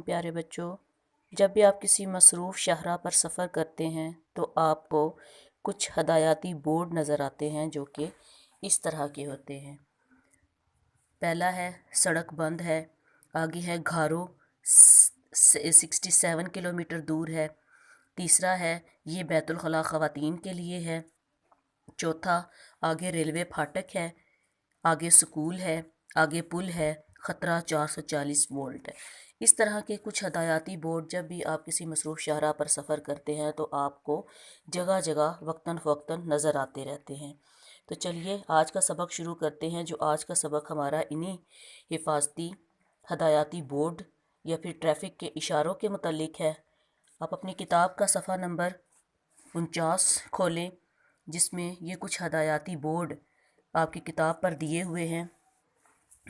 प्यारे बच्चों, जब भी आप किसी मसरूफ़ शाहराह पर सफ़र करते हैं तो आपको कुछ हदायती बोर्ड नज़र आते हैं जो कि इस तरह के होते हैं। पहला है सड़क बंद है, आगे है घारो 67 किलोमीटर दूर है। तीसरा है ये बैतुल खला ख़वातीन के लिए है। चौथा आगे रेलवे फाटक है, आगे स्कूल है, आगे पुल है, ख़तरा 440 वोल्ट है। इस तरह के कुछ हदायती बोर्ड जब भी आप किसी मसरूफ़ शाहराह पर सफ़र करते हैं तो आपको जगह जगह वक्तन फ़वक्तन नज़र आते रहते हैं। तो चलिए आज का सबक शुरू करते हैं। जो आज का सबक हमारा इन्हीं हिफाजती हदायती बोर्ड या फिर ट्रैफिक के इशारों के मुतालिक है। आप अपनी किताब का सफ़ा नंबर 49 खोलें, जिसमें ये कुछ हदायती बोर्ड आपकी किताब पर दिए हुए हैं।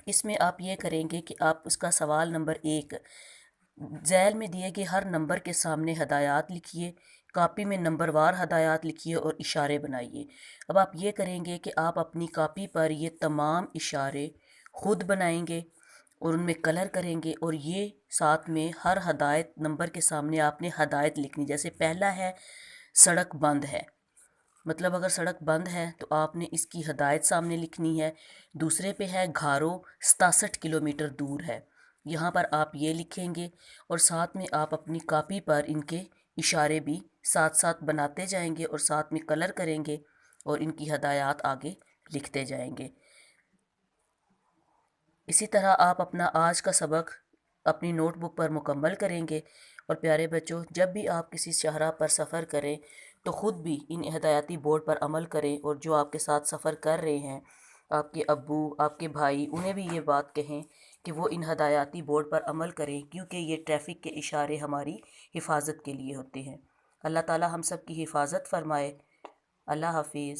इसमें आप ये करेंगे कि आप उसका सवाल नंबर 1 ज़ैल में दिए गए हर नंबर के सामने हदायत लिखिए, कापी में नंबरवार हदायत लिखिए और इशारे बनाइए। अब आप ये करेंगे कि आप अपनी कापी पर ये तमाम इशारे खुद बनाएंगे और उनमें कलर करेंगे और ये साथ में हर हदायत नंबर के सामने आपने हदायत लिखनी। जैसे पहला है सड़क बंद है, मतलब अगर सड़क बंद है तो आपने इसकी हदायत सामने लिखनी है। दूसरे पे है घारो 67 किलोमीटर दूर है, यहाँ पर आप ये लिखेंगे और साथ में आप अपनी कापी पर इनके इशारे भी साथ साथ बनाते जाएंगे और साथ में कलर करेंगे और इनकी हदायत आगे लिखते जाएंगे। इसी तरह आप अपना आज का सबक अपनी नोटबुक पर मुकम्मल करेंगे। और प्यारे बच्चों, जब भी आप किसी शाहराह पर सफ़र करें तो ख़ुद भी इन हदायती बोर्ड पर अमल करें और जो आपके साथ सफ़र कर रहे हैं, आपके अब्बू, आपके भाई, उन्हें भी ये बात कहें कि वो इन हदायती बोर्ड पर अमल करें, क्योंकि ये ट्रैफ़िक के इशारे हमारी हिफाजत के लिए होते हैं। अल्लाह ताला हम सब की हिफाजत फ़रमाए। अल्लाह हाफिज़।